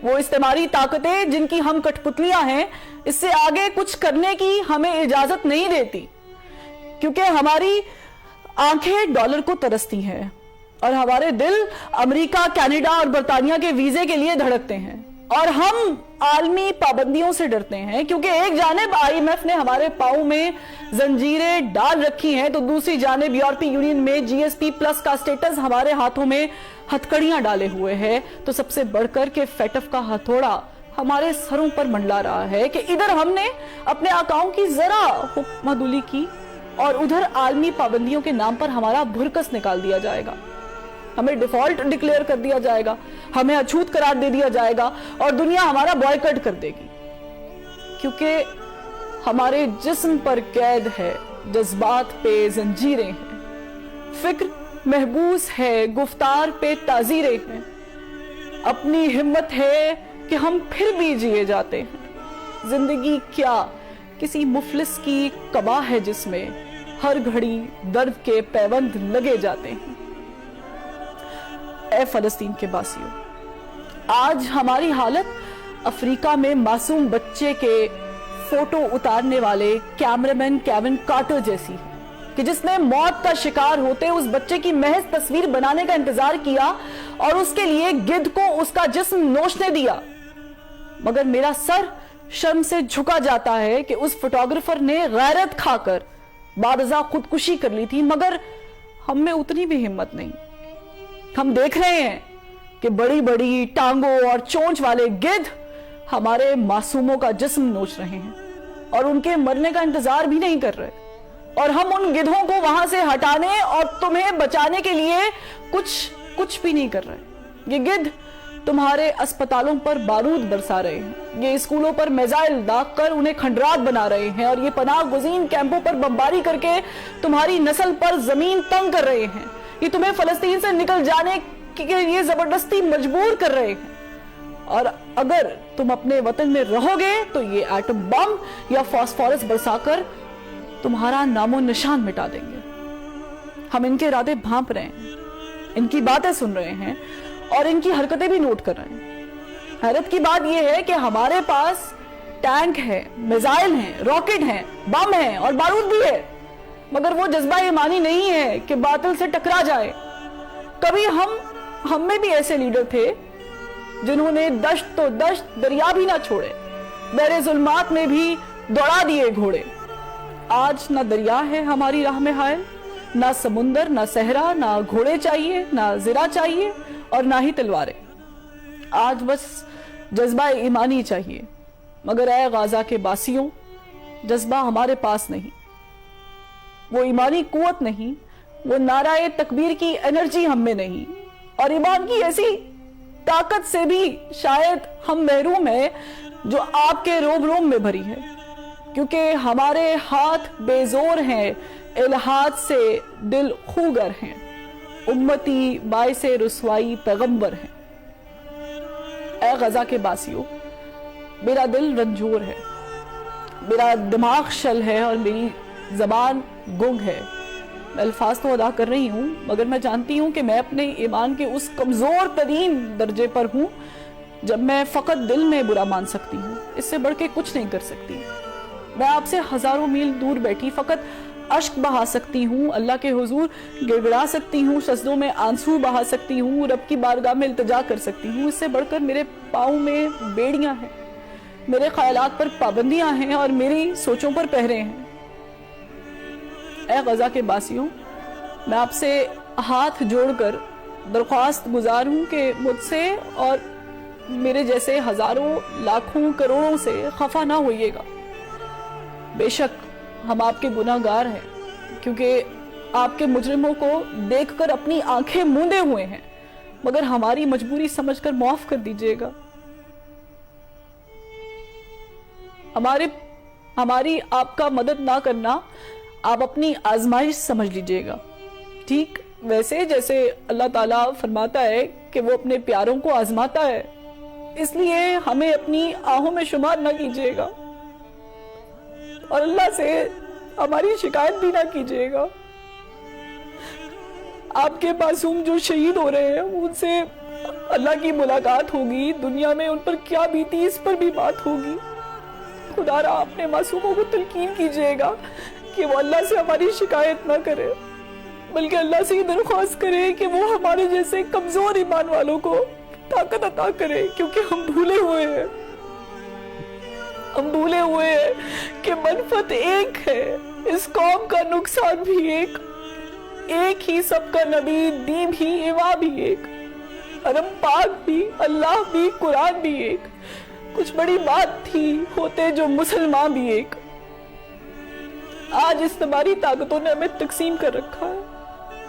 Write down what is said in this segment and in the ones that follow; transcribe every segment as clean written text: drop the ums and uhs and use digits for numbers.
وہ استعماری طاقتیں جن کی ہم کٹپتلیاں ہیں، اس سے آگے کچھ کرنے کی ہمیں اجازت نہیں دیتی، کیونکہ ہماری آنکھیں ڈالر کو ترستی ہیں اور ہمارے دل امریکہ، کینیڈا اور برطانیہ کے ویزے کے لیے دھڑکتے ہیں، اور ہم عالمی پابندیوں سے ڈرتے ہیں، کیونکہ ایک جانب IMF نے ہمارے پاؤں میں زنجیریں ڈال رکھی ہیں تو دوسری جانب یورپی یونین میں GSP+ کا سٹیٹس ہمارے ہاتھوں میں ہتھکڑیاں ڈالے ہوئے ہے، تو سب سے بڑھ کر کے فیٹف کا ہتھوڑا ہمارے سروں پر منڈلا رہا ہے کہ ادھر ہم نے اپنے آقاؤں کی ذرا حکم دلی کی اور ادھر عالمی پابندیوں کے نام پر ہمارا بھرکس نکال دیا جائے گا، ہمیں ڈیفالٹ ڈکلیئر کر دیا جائے گا، ہمیں اچھوت قرار دے دیا جائے گا اور دنیا ہمارا بوائیکٹ کر دے گی، کیونکہ ہمارے جسم پر قید ہے، جذبات پہ زنجیریں ہیں، فکر محبوس ہے، گفتار پہ تعزیریں ہیں، اپنی ہمت ہے کہ ہم پھر بھی جیے جاتے ہیں، زندگی کیا کسی مفلس کی قبا ہے جس میں ہر گھڑی درد کے پیوند لگے جاتے ہیں۔ اے فلسطین کے باسیوں، آج ہماری حالت افریقہ میں معصوم بچے کے فوٹو اتارنے والے کیمرامین کیون کارٹر جیسی ہے، کہ جس نے موت کا شکار ہوتے اس بچے کی محض تصویر بنانے کا انتظار کیا اور اس کے لیے گدھ کو اس کا جسم نوچنے دیا، مگر میرا سر شرم سے جھکا جاتا ہے کہ اس فوٹوگرافر نے غیرت کھا کر بعد ازاں خودکشی کر لی تھی، مگر ہم میں اتنی بھی ہمت نہیں۔ ہم دیکھ رہے ہیں کہ بڑی بڑی ٹانگوں اور چونچ والے گدھ ہمارے معصوموں کا جسم نوچ رہے ہیں اور ان کے مرنے کا انتظار بھی نہیں کر رہے، اور ہم ان گدھوں کو وہاں سے ہٹانے اور تمہیں بچانے کے لیے کچھ بھی نہیں کر رہے۔ یہ گدھ تمہارے اسپتالوں پر بارود برسا رہے ہیں، یہ اسکولوں پر میزائل داغ کر انہیں کھنڈرات بنا رہے ہیں، اور یہ پناہ گزین کیمپوں پر بمباری کر کے تمہاری نسل پر زمین تنگ کر رہے ہیں، یہ تمہیں فلسطین سے نکل جانے کے لیے زبردستی مجبور کر رہے ہیں، اور اگر تم اپنے وطن میں رہو گے تو یہ ایٹم بم یا فاسفورس برسا کر تمہارا نام و نشان مٹا دیں گے۔ ہم ان کے ارادے بھانپ رہے ہیں، ان کی باتیں سن رہے ہیں اور ان کی حرکتیں بھی نوٹ کر رہے ہیں۔ حیرت کی بات یہ ہے کہ ہمارے پاس ٹینک ہے، میزائل ہیں، راکٹ ہیں، بم ہیں اور بارود بھی ہے، مگر وہ جذبہ ایمانی نہیں ہے کہ باطل سے ٹکرا جائے۔ کبھی ہم میں بھی ایسے لیڈر تھے جنہوں نے دشت تو دشت، دریا بھی نہ چھوڑے، بحر ظلمات میں بھی دوڑا دیے گھوڑے۔ آج نہ دریا ہے ہماری راہ میں حائل، نہ سمندر، نہ صحرا، نہ گھوڑے چاہیے، نہ زرہ چاہیے اور نہ ہی تلواریں۔ آج بس جذبہ ایمانی چاہیے، مگر اے غازہ کے باسیوں، جذبہ ہمارے پاس نہیں، وہ ایمانی قوت نہیں، وہ نعرہ تکبیر کی انرجی ہم میں نہیں، اور ایمان کی ایسی طاقت سے بھی شاید ہم محروم ہیں جو آپ کے روم روم میں بھری ہے، کیونکہ ہمارے ہاتھ بے زور ہیں، الہات سے دل خوگر ہیں، امتی باعث رسوائی پیغمبر ہیں۔ اے غزہ کے باسیوں، میرا دل رنجور ہے، میرا دماغ شل ہے اور میری زبان گنگ ہے۔ میں الفاظ تو ادا کر رہی ہوں، مگر میں جانتی ہوں کہ میں اپنے ایمان کے اس کمزور ترین درجے پر ہوں جب میں فقط دل میں برا مان سکتی ہوں، اس سے بڑھ کے کچھ نہیں کر سکتی۔ میں آپ سے ہزاروں میل دور بیٹھی فقط اشک بہا سکتی ہوں، اللہ کے حضور گڑگڑا سکتی ہوں، سجدوں میں آنسو بہا سکتی ہوں، رب کی بارگاہ میں التجا کر سکتی ہوں۔ اس سے بڑھ کر میرے پاؤں میں بیڑیاں ہیں، میرے خیالات پر پابندیاں ہیں اور میری سوچوں پر پہرے ہیں۔ اے غزہ کے باسیوں، میں آپ سے ہاتھ جوڑ کر درخواست گزار ہوں کہ مجھ سے اور میرے جیسے ہزاروں لاکھوں کروڑوں سے خفا نہ ہوئیے گا۔ بے شک ہم آپ کے گناہ گار ہیں، کیونکہ آپ کے مجرموں کو دیکھ کر اپنی آنکھیں موندے ہوئے ہیں، مگر ہماری مجبوری سمجھ کر معاف کر دیجئے گا۔ ہماری آپ کا مدد نہ کرنا آپ اپنی آزمائش سمجھ لیجئے گا، ٹھیک ویسے جیسے اللہ تعالیٰ فرماتا ہے کہ وہ اپنے پیاروں کو آزماتا ہے، اس لیے ہمیں اپنی آہوں میں شمار نہ کیجئے گا اور اللہ سے ہماری شکایت بھی نہ کیجئے گا۔ آپ کے معصوم جو شہید ہو رہے ہیں ان سے اللہ کی ملاقات ہوگی، دنیا میں ان پر کیا بیتی اس پر بھی بات ہوگی۔ خدا را اپنے معصوموں کو تلقین کیجئے گا کہ وہ اللہ سے ہماری شکایت نہ کرے، بلکہ اللہ سے یہ درخواست کرے کہ وہ ہمارے جیسے کمزور ایمان والوں کو طاقت عطا کرے، کیونکہ ہم بھولے ہوئے ہیں کہ منفعت ایک ہے، اس قوم کا نقصان بھی ایک ہی، سب کا نبی، دین بھی، امام بھی ایک، حرم پاک بھی، اللہ بھی، قرآن بھی ایک، کچھ بڑی بات تھی ہوتے جو مسلمان بھی ایک۔ آج استعماری طاقتوں نے ہمیں تقسیم کر رکھا ہے،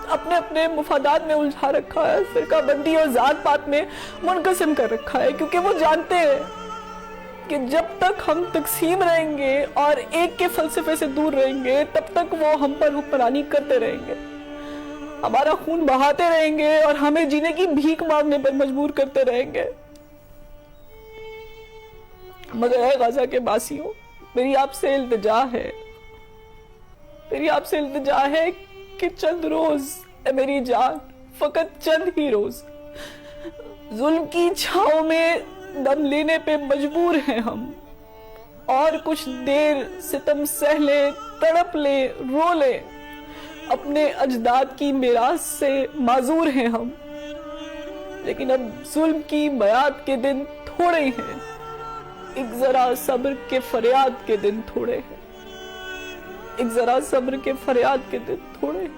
اپنے اپنے مفادات میں الجھا رکھا ہے، فرقہ بندی اور ذات پات میں منقسم کر رکھا ہے، کیونکہ وہ جانتے ہیں کہ جب تک ہم تقسیم رہیں گے اور ایک کے فلسفے سے دور رہیں گے، تب تک وہ ہم پر حکمرانی کرتے رہیں گے، ہمارا خون بہاتے رہیں گے اور ہمیں جینے کی بھیک مانگنے پر مجبور کرتے رہیں گے۔ مگر اے غزہ کے باسیوں، میری آپ سے التجا ہے کہ چند روز، اے میری جان، فقط چند ہی روز، ظلم کی چھاؤں میں دم لینے پہ مجبور ہیں ہم، اور کچھ دیر ستم سہ لے، تڑپ لے، رو لے، اپنے اجداد کی میراث سے معذور ہیں ہم، لیکن اب ظلم کی میعاد کے دن تھوڑے ہیں، ایک ذرا صبر کے فریاد کے دن تھوڑے ہیں، ایک ذرا صبر کے فریاد کے دن تھوڑے ہیں۔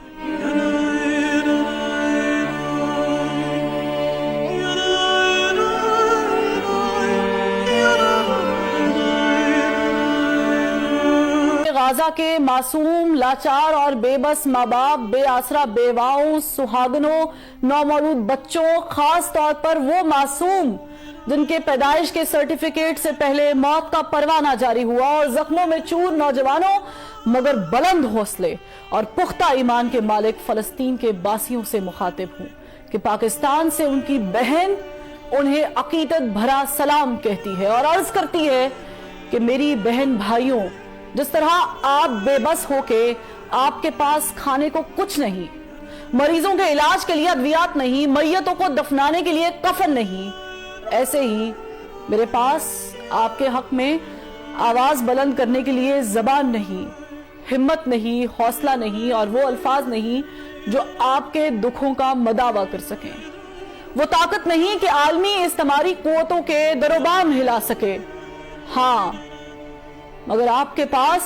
غزہ کے معصوم، لاچار اور بے بس ماں باپ، بے آسرا بیواؤں، سہاگنوں، نومولود بچوں، خاص طور پر وہ معصوم جن کے پیدائش کے سرٹیفکیٹ سے پہلے موت کا پروانہ جاری ہوا، اور زخموں میں چور نوجوانوں مگر بلند حوصلے اور پختہ ایمان کے مالک فلسطین کے باسیوں سے مخاطب ہوں کہ پاکستان سے ان کی بہن انہیں عقیدت بھرا سلام کہتی ہے اور عرض کرتی ہے کہ میری بہن بھائیوں، جس طرح آپ بے بس ہو کے آپ کے پاس کھانے کو کچھ نہیں، مریضوں کے علاج کے لیے ادویات نہیں، میتوں کو دفنانے کے لیے کفن نہیں، ایسے ہی میرے پاس آپ کے حق میں آواز بلند کرنے کے لیے زبان نہیں، ہمت نہیں، حوصلہ نہیں، اور وہ الفاظ نہیں جو آپ کے دکھوں کا مداوع کر سکیں، وہ طاقت نہیں کہ عالمی استعماری قوتوں کے در و بام ہلا سکے، ہاں مگر آپ کے پاس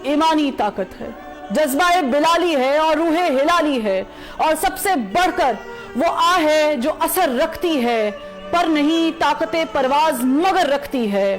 ایمانی طاقت ہے، جذبہ بلالی ہے اور روح ہلالی ہے، اور سب سے بڑھ کر وہ آہ ہے جو اثر رکھتی ہے پر نہیں، طاقت پرواز مگر رکھتی ہے۔